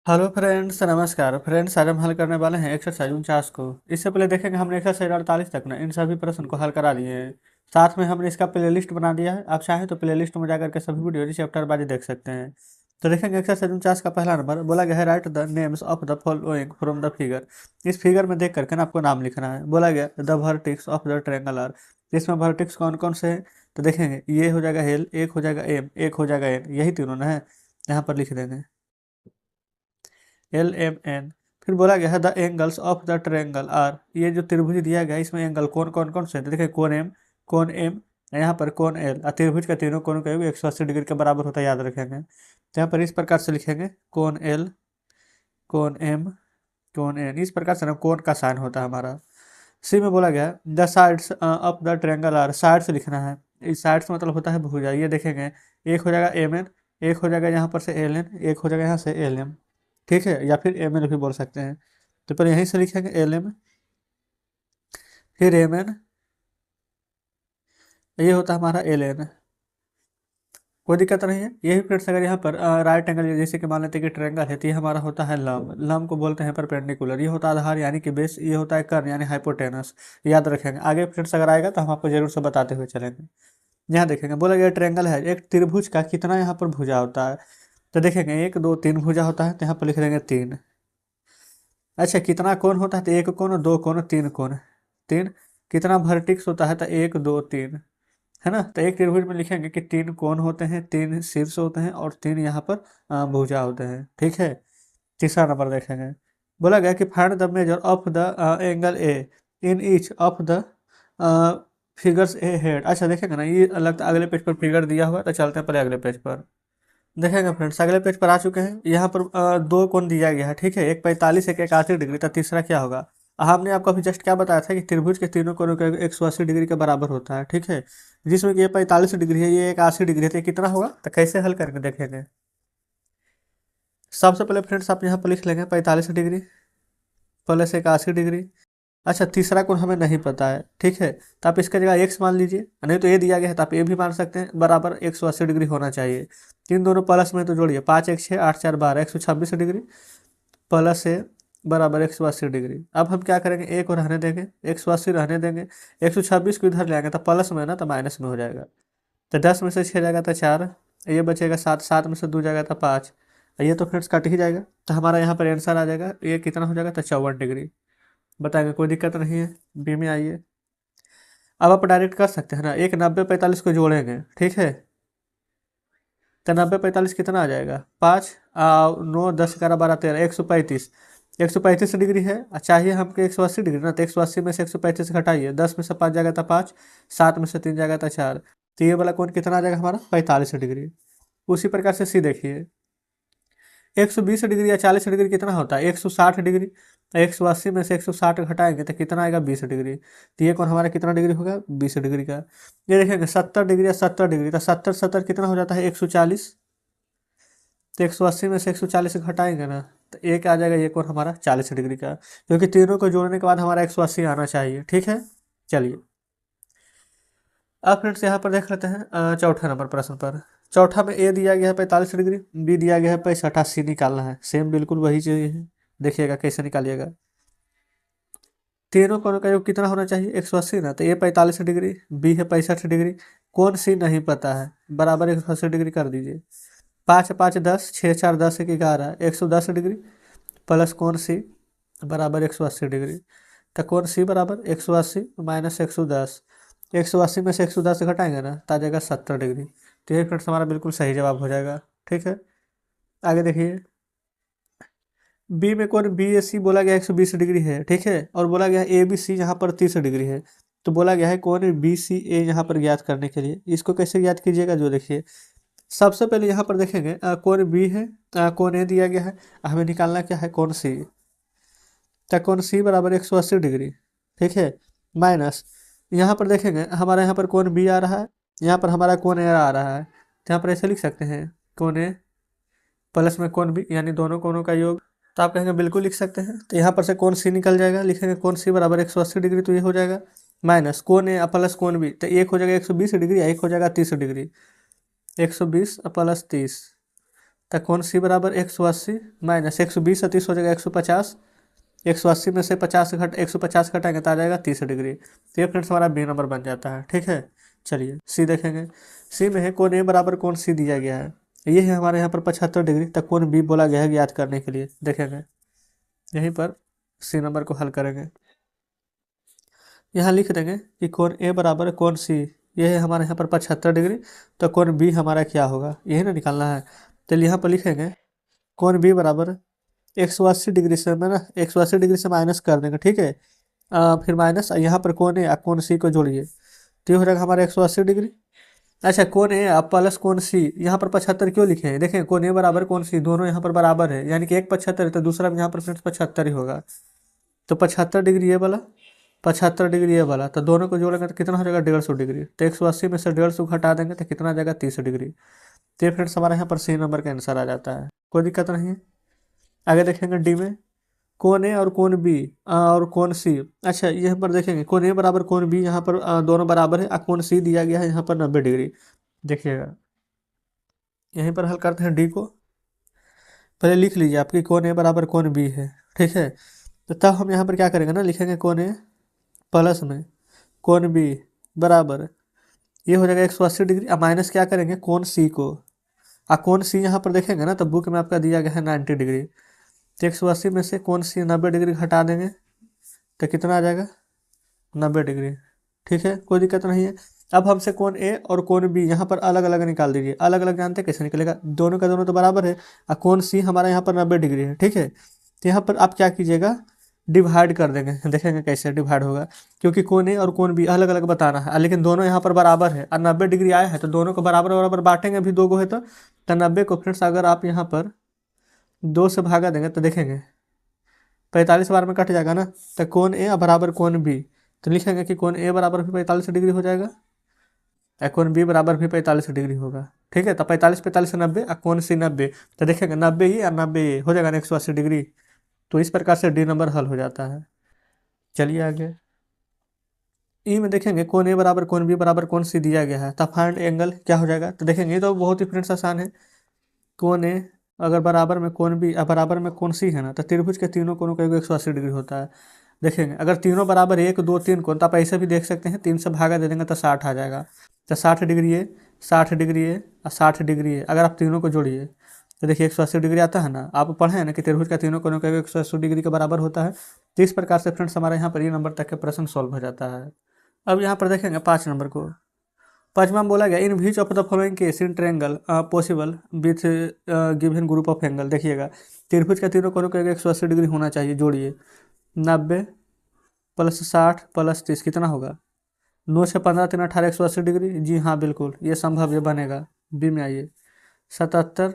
Hello friends, नमस्कार friends. आज हम हल करने वाले हैं एक्सरसाइज 49 को। इससे पहले देखेंगे हमने एक्सरसाइज 48 तक ना इन सभी प्रश्न को हल करा दिए हैं। साथ में हमने इसका प्लेलिस्ट बना दिया है। आप चाहें तो प्लेलिस्ट में जाकर के सभी वीडियो चैप्टर बाजी देख सकते हैं। तो देखेंगे एक्सरसाइज 49 का पहला नंबर बोला गया है, right the names of the following from the figure. इस फिगर में देख करके ना आपको नाम लिखना है। बोला गया the vertices of the triangle are. इसमें वर्टिक्स कौन कौन से हैं? तो देखेंगे ये हो जाएगा एल, एक हो जाएगा एम, एक हो जाएगा एन, यही तीनों ना है। यहाँ पर लिख देंगे LMN। फिर बोला गया है the angles of the triangle are. ये जो त्रिभुज दिया गया है इसमें एंगल कौन कौन कौन से हैं? तो देखिए कोण एम, यहाँ पर कोण एल। और त्रिभुज का तीनों कोण का योग 180 डिग्री के बराबर होता है, याद रखेंगे। तो यहाँ पर इस प्रकार से लिखेंगे कोण एल, कोण एम, कोण एन। इस प्रकार से ना कोण का साइन होता है हमारा। सी में बोला गया the sides of the triangle are. Side से लिखना है। इस साइड से मतलब होता है भुजा। ये देखेंगे एक हो जाएगा एम एन, एक हो जाएगा यहाँ पर से एल एन, एक हो जाएगा यहाँ से एल एम। ठीक है, या फिर एम एन भी बोल सकते हैं। तो पहले यहीं से लिखेंगे एल एम, फिर एम एन। ये होता है हमारा एल एन। कोई दिक्कत नहीं है। यही फ्रेंड्स अगर यहाँ पर राइट एंगल जैसे कि मान लेते हैं कि ट्रायंगल है, तो ये हमारा होता है लंब। लंब को बोलते हैं परपेंडिकुलर। ये होता है आधार यानी कि बेस। ये होता है कर्ण यानी हाइपोटेनस। याद रखेंगे। आगे फ्रेंड्स अगर आएगा तो हम आपको जरूर से बताते हुए चलेंगे। यहाँ देखेंगे बोला गया ट्रायंगल है, एक त्रिभुज का कितना यहाँ पर भुजा होता है? तो देखेंगे एक दो तीन भुजा होता है, तो यहाँ पर लिख देंगे तीन। अच्छा, कितना कोण होता है? तो एक कोण, दो कोण, तीन कोण। तीन। कितना वर्टिक्स होता है? तो एक दो तीन, है ना। तो एक त्रिभुज में लिखेंगे कि तीन कोण होते हैं, तीन शीर्ष होते हैं और तीन यहाँ पर भुजा होते हैं। ठीक है। तीसरा नंबर देखेंगे। बोला गया कि find the measure of the angle A in each of the figures A head. अच्छा देखेंगे ना, ये लगता है अगले पेज पर फिगर दिया हुआ है, तो चलते हैं पहले अगले पेज पर। देखेंगे फ्रेंड्स अगले पेज पर आ चुके हैं। यहाँ पर दो कोण दिया गया है। ठीक है, एक 45, एक 81 डिग्री। तो तीसरा क्या होगा? हमने आपको अभी जस्ट क्या बताया था कि त्रिभुज के तीनों कोणों का 180 डिग्री के बराबर होता है। ठीक है, जिसमें कि ये 45 डिग्री है, ये 81 डिग्री है। तो ये कितना होगा? तो कैसे हल करके देखेंगे। सबसे पहले फ्रेंड्स आप यहाँ पर लिख लेंगे 45 डिग्री प्लस 81 डिग्री। अच्छा, तीसरा कोण हमें नहीं पता है। ठीक है, तो आप इसका जगह एक्स मान लीजिए, नहीं तो ये दिया गया है तो आप ये भी मान सकते हैं। बराबर 180 डिग्री होना चाहिए। तीन दोनों प्लस में तो जोड़िए, 5 एक 6, 8 4 12, 126 डिग्री प्लस है बराबर 180 डिग्री। अब हम क्या करेंगे, एक और रहने देंगे, 180 रहने देंगे। 126 को इधर ले आएंगे तो प्लस में है ना, तो माइनस में हो जाएगा। तो 10 में से 6 जाएगा तो 4, ये बचेगा 7, 7 में से 2 जाएगा तो 5। ये तो फ्रेंड्स कट ही जाएगा। तो हमारा यहाँ पर आंसर आ जाएगा, ये कितना हो जाएगा? तो 54 डिग्री। बताएंगे, कोई दिक्कत नहीं है। बी में आइए। अब आप डायरेक्ट कर सकते हैं ना, एक 90 45 को जोड़ेंगे। ठीक है, तो 90 45 कितना आ जाएगा? 5 9 10 11 12 13, 135। 135 डिग्री है। चाहिए हमको 180 डिग्री ना, तो 180 में से 135 घटाइए। 10 में से 5 जाएगा तो 5, 7 में से 3 जाएगा तो 4। तो ये वाला कोण कितना आ जाएगा हमारा? 45 डिग्री। उसी प्रकार से सी देखिए, 120 डिग्री या 40 डिग्री कितना होता है? 160 डिग्री। तो 180 में से 160 घटाएंगे तो कितना आएगा? 20 डिग्री। तो ये कोण हमारा कितना डिग्री होगा? 20 डिग्री का। ये देखेंगे 70 डिग्री या 70 डिग्री। तो 70 70 कितना हो जाता है? 140। तो 180 में से 140 घटाएंगे ना, तो एक आ जाएगा ये कोण हमारा 40 डिग्री का, क्योंकि तीनों को जोड़ने के बाद हमारा 180 आना चाहिए। ठीक है, चलिए अब फ्रेंड्स यहाँ पर देख लेते हैं चौथा नंबर प्रश्न पर। चौथा में ए दिया गया है 45 डिग्री, बी दिया गया है 65, सी निकालना है। सेम बिल्कुल वही चीज़ है। देखिएगा कैसे निकालिएगा। तीनों कोणों का योग कितना होना चाहिए? 180 ना। तो ए 45 डिग्री, बी है 65 डिग्री, कौन सी नहीं पता है, बराबर 180 डिग्री कर दीजिए। 5 5 10, 6 4 10 1 11, 110 डिग्री प्लस कौन सी बराबर 180 डिग्री। तो कौन सी बराबर 180 माइनस 110। 180 में से 110 घटाएंगे ना, तो आ जाएगा 70 डिग्री। तो ये फ्रेंड्स हमारा बिल्कुल सही जवाब हो जाएगा। ठीक है, आगे देखिए। बी में कौन बी ए सी बोला गया 120 डिग्री है। ठीक है, और बोला गया ए बी सी यहाँ पर 30 डिग्री है। तो बोला गया है कौन बी सी ए यहाँ पर ज्ञात करने के लिए। इसको कैसे ज्ञात कीजिएगा, जो देखिए सबसे पहले यहाँ पर देखेंगे कौन बी है, कौन ए दिया गया है। हमें निकालना क्या है? कौन सी। तो कौन सी बराबर 180 डिग्री। ठीक है, माइनस यहाँ पर देखेंगे हमारा यहाँ पर कौन बी आ रहा है, यहाँ पर हमारा कौन ए आ रहा है। तो यहाँ पर ऐसे लिख सकते हैं कौन ए प्लस में कौन बी, यानी दोनों कोणों का योग। तो आप कहेंगे बिल्कुल लिख सकते हैं। तो यहाँ पर से कौन सी निकल जाएगा, लिखेंगे कौन सी बराबर 180 डिग्री। तो ये हो जाएगा माइनस कौन ए प्लस कौन बी। तो एक हो जाएगा 120 डिग्री, एक हो जाएगा 30 डिग्री। 120 प्लस 30, तो कौन सी बराबर 180 माइनस 120 है 30 हो जाएगा 150। 180 में से 150 घटाएंगे तो आ जाएगा 30 डिग्री। तो ये फ्रेंड्स हमारा बी नंबर बन जाता है। ठीक है, चलिए सी देखेंगे। सी में है कोण ए बराबर कोण सी दिया गया है, ये है हमारे यहाँ पर 75 डिग्री, तक कोण बी बोला गया है याद करने के लिए। देखेंगे यहीं पर सी नंबर को हल करेंगे। यहाँ लिख देंगे कि कोण ए बराबर कोण सी, ये है हमारे यहाँ पर 75 डिग्री, तो कोण बी हमारा क्या होगा यही ना निकालना है। तो यहाँ पर लिखेंगे कोण बी बराबर 180 डिग्री से, मैं ना 180 डिग्री से माइनस कर देंगे। ठीक है, फिर माइनस यहाँ पर कोण ए कोण सी को जोड़िए तो ये हो जाएगा हमारा 180 डिग्री। अच्छा कोण ए प्लस कोण सी, यहाँ पर 75 क्यों लिखे हैं, देखें कोण ए बराबर कोण सी दोनों यहाँ पर बराबर है, यानी कि एक 75 है तो दूसरा भी यहाँ पर फ्रेंड्स 75 ही होगा। तो 75 डिग्री ये वाला, 75 डिग्री ये वाला, तो दोनों को जोड़ेंगे तो कितना हो जाएगा 150 डिग्री। तो 180 में से 150 घटा देंगे तो कितना आ जाएगा 30 डिग्री। तो ये फ्रेंड्स हमारे यहाँ पर सी नंबर का आंसर आ जाता है, कोई दिक्कत नहीं है। आगे देखेंगे डी में कोण ए और कोण बी और कोण सी। अच्छा यहाँ पर देखेंगे कोण ए बराबर कोण बी, यहाँ पर दोनों बराबर है और कोण सी दिया गया है यहाँ पर 90 डिग्री। देखिएगा यहीं पर हल करते हैं डी को। पहले लिख लीजिए आपकी कोण ए बराबर कोण बी है। ठीक है, तो तब हम यहाँ पर क्या करेंगे ना, लिखेंगे कोण ए प्लस में कोण बी बराबर, ये हो जाएगा 180 डिग्री। अब माइनस क्या करेंगे कोण सी को, कोण सी यहाँ पर देखेंगे ना तो बुक में आपका दिया गया है 90 डिग्री। तो 180 में से कोण सी 90 डिग्री घटा देंगे तो कितना आ जाएगा 90 डिग्री। ठीक है, कोई दिक्कत नहीं है। अब हमसे कोण ए और कोण बी यहाँ पर अलग अलग निकाल दीजिए। अलग अलग जानते हैं कैसे निकलेगा, दोनों का दोनों तो बराबर है और कोण सी हमारा यहाँ पर 90 डिग्री है। ठीक है, तो यहाँ पर आप क्या कीजिएगा डिवाइड कर देंगे, देखेंगे कैसे डिवाइड होगा, क्योंकि कोण ए और कोण बी अलग अलग बताना है, लेकिन दोनों यहाँ पर बराबर है और 90 डिग्री आया है तो दोनों को बराबर बराबर बांटेंगे, अभी दो को है तो 90 को फ्रेंड्स अगर आप यहाँ पर 2 से भागा देंगे तो देखेंगे 45 बार में कट जाएगा ना। तो कोण ए बराबर कोण बी, तो लिखेंगे कि कोण ए बराबर भी 45 डिग्री हो जाएगा और कोण बी बराबर भी 45 डिग्री होगा। ठीक है, तो 45 45 से 90 और कोण सी 90, तो देखेंगे 90 ये और 90 ये हो जाएगा ना 180 डिग्री। तो इस प्रकार से डी नंबर हल हो जाता है। चलिए आगे ई में देखेंगे कोण ए बराबर कोण बी बराबर कोण सी दिया गया है, तो फाइंड एंगल क्या हो जाएगा, तो देखेंगे ये तो बहुत ही फ्रेंड्स आसान है। कोण ए अगर बराबर में कोण बी और बराबर में कोण सी है ना, तो त्रिभुज के तीनों कोणों का 180 डिग्री होता है। देखेंगे अगर तीनों बराबर 1 2 3 कोण, तो आप ऐसे भी देख सकते हैं 3 से भागा दे देंगे तो 60 आ जाएगा। तो 60 डिग्री है, 60 डिग्री है और 60 डिग्री है, अगर आप तीनों को जोड़िए तो देखिए 180 डिग्री आता है ना। आप पढ़े हैं ना कि त्रिभुज का तीनों कोणों का 180 डिग्री के बराबर होता है। तो इस प्रकार से फ्रेंड्स हमारे यहाँ पर ये नंबर तक के प्रश्न सॉल्व हो जाता है। अब यहाँ पर देखेंगे 5 नंबर को। पांचवा में बोला गया in which of the following case in triangle possible with given group of angle. देखिएगा त्रिभुज का तीनों कोणों का 180 डिग्री होना चाहिए, जोड़िए 90 प्लस 60 प्लस 30 कितना होगा 9 से 15 3 18 180 डिग्री। जी हाँ बिल्कुल ये संभव, ये बनेगा। बी में आइए 77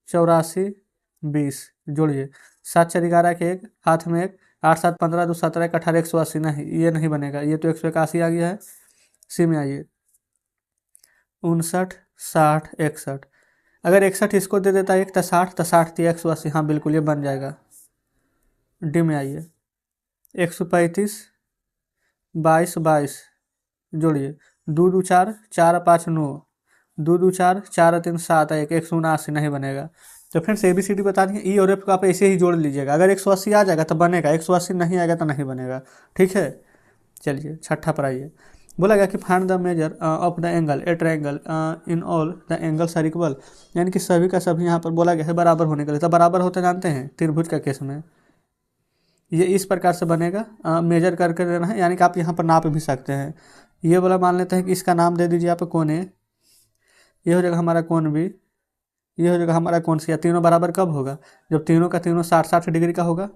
84 20 जोड़िए 7 4 11 के 1 हाथ में 1 8 7 15 2 17 1 18 180 नहीं, ये नहीं बनेगा, ये तो 181 आ गया है। सी में आइए 59 60 61, अगर 61 इसको दे देता है 1 तो 60 तो 60 दिया 180, हाँ बिल्कुल ये बन जाएगा। डी में आइए 135 22 22 जोड़िए 2 2 4 4 5 9 2 2 4 4 3 7 1 179 नहीं बनेगा। तो फ्रेंड्स ABCD बता दिए, ई और एफ को आप ऐसे ही जोड़ लीजिएगा, अगर 180 आ जाएगा तो बनेगा, 180 नहीं आएगा तो नहीं बनेगा। ठीक है, चलिए छठा पर आइए। बोला गया कि find the measure of the angle a triangle in all the angles are equal, यानी कि सभी का सभी यहाँ पर बोला गया है बराबर होने के लिए। तो बराबर होते जानते हैं त्रिभुज का केस में ये इस प्रकार से बनेगा, मेजर करके देना है, यानी कि आप यहाँ पर नाप भी सकते हैं। ये बोला मान लेते हैं कि इसका नाम दे दीजिए आप कोण ए, ये हो जाएगा हमारा कोण बी, ये हो जाएगा हमारा कोण सी। तीनों बराबर कब होगा, जब तीनों का तीनों 60 60 डिग्री का होगा,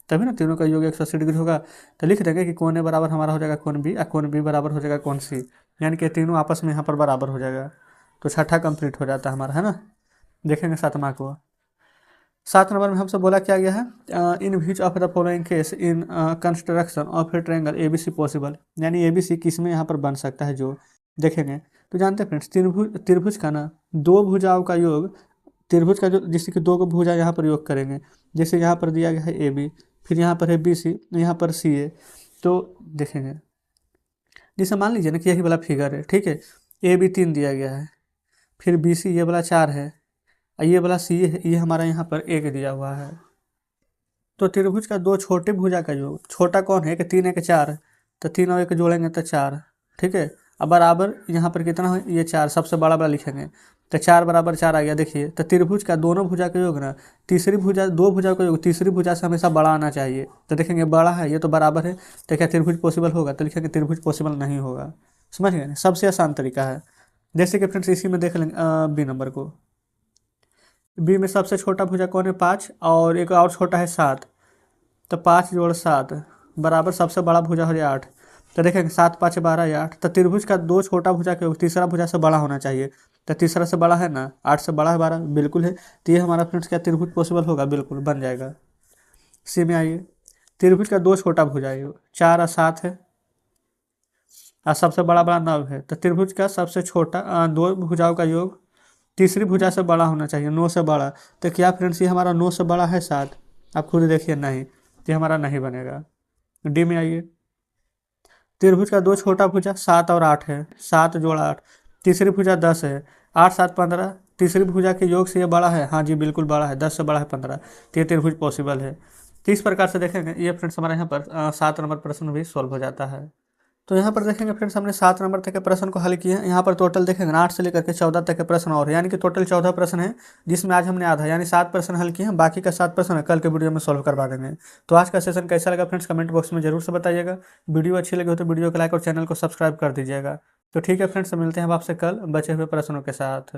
तभी ना तीनों का योग 180 डिग्री होगा। तो लिख देंगे कि कोण ए बराबर हमारा हो जाएगा कोण बी और कोण बी बराबर हो जाएगा कोण सी, यानी कि तीनों आपस में यहाँ पर बराबर हो जाएगा। तो छठा कंप्लीट हो जाता है हमारा, है ना। देखेंगे सातवां को। 7 नंबर में हमसे बोला क्या गया है in which of the following case in construction of a triangle ABC possible, यानी ABC किस में यहाँ पर बन सकता है जो देखेंगे। तो जानते हैं फ्रेंड्स त्रिभुज का ना दो भुजाओं का योग, त्रिभुज का जो जिससे कि दो को भुजा यहाँ पर योग करेंगे, जैसे यहाँ पर दिया गया है AB, फिर यहाँ पर है BC, यहाँ पर CA। तो देखेंगे जैसे मान लीजिए ना कि यही वाला फिगर है, ठीक है, AB 3 दिया गया है, फिर BC ये वाला 4 है, और ये वाला सी है, ये हमारा यहाँ पर एक दिया हुआ है। तो त्रिभुज का दो छोटे भुजा का योग, छोटा कौन है, कि 3 1 4, तो 3 और 1 जोड़ेंगे तो 4, ठीक है। अब बराबर यहाँ पर कितना है, ये 4 सबसे बड़ा बड़ा लिखेंगे, तो 4 बराबर 4 आ गया। देखिए तो त्रिभुज का दोनों भुजा का योग ना, तीसरी भुजा, दो भुजा का योग तीसरी भुजा से हमेशा बड़ा आना चाहिए। तो देखेंगे बड़ा है, ये तो बराबर है, तो क्या त्रिभुज पॉसिबल होगा, तो लिखेंगे त्रिभुज पॉसिबल नहीं होगा। समझ गए, सबसे आसान तरीका है। जैसे कि फ्रेंड्स इसी में देख लेंगे बी नंबर को, बी में सबसे छोटा भुजा कौन है, 5, और एक और छोटा है 7, तो 5 जोड़ 7 बराबर सबसे बड़ा भुजा हो जाए 8। तो देखेंगे 7 5 12 या 8, तो त्रिभुज का दो छोटा भुजा के तीसरा भुजा से बड़ा होना चाहिए, तो तीसरा से बड़ा है ना, 8 से बड़ा है 12, बिल्कुल है। तो ये हमारा फ्रेंड्स क्या त्रिभुज पॉसिबल होगा, बिल्कुल बन जाएगा। सी में आइए, त्रिभुज का दो छोटा भुजा है, 4 और 7 है, और सबसे बड़ा बड़ा 9 है, तो त्रिभुज का सबसे छोटा दो भुजाओं का योग तीसरी भुजा से बड़ा होना चाहिए, 9 से बड़ा। तो क्या फ्रेंड्स ये हमारा 9 से बड़ा है 7, आप खुद देखिए, नहीं, ये हमारा नहीं बनेगा। डी में आइए, त्रिभुज का दो छोटा भुजा 7 और 8 है, 7 जोड़ 8, तीसरी भुजा 10 है, 8 7 15, तीसरी भुजा के योग से ये बड़ा है, हाँ जी बिल्कुल बड़ा है, 10 से बड़ा है 15, तो ये त्रिभुज पॉसिबल है। तो इस प्रकार से देखेंगे ये फ्रेंड्स हमारे यहाँ पर 7 नंबर प्रश्न भी सॉल्व हो जाता है। तो यहाँ पर देखेंगे फ्रेंड्स हमने 7 नंबर तक के प्रश्न को हल किया है। यहाँ पर टोटल देखेंगे 8 से लेकर के 14 तक के प्रश्न और है, यानी कि टोटल 14 प्रश्न है, जिसमें आज हमने आधा यानी 7 प्रश्न हल किए हैं, बाकी का 7 प्रश्न कल के वीडियो में सॉल्व करवा देंगे। तो आज का सेशन कैसा लगा फ्रेंड्स, कमेंट बॉक्स में जरूर से बताइएगा। वीडियो अच्छी लगी हो तो वीडियो को लाइक और चैनल को सब्सक्राइब कर दीजिएगा। तो ठीक है फ्रेंड्स, मिलते हैं अब आपसे कल बचे हुए प्रश्नों के साथ।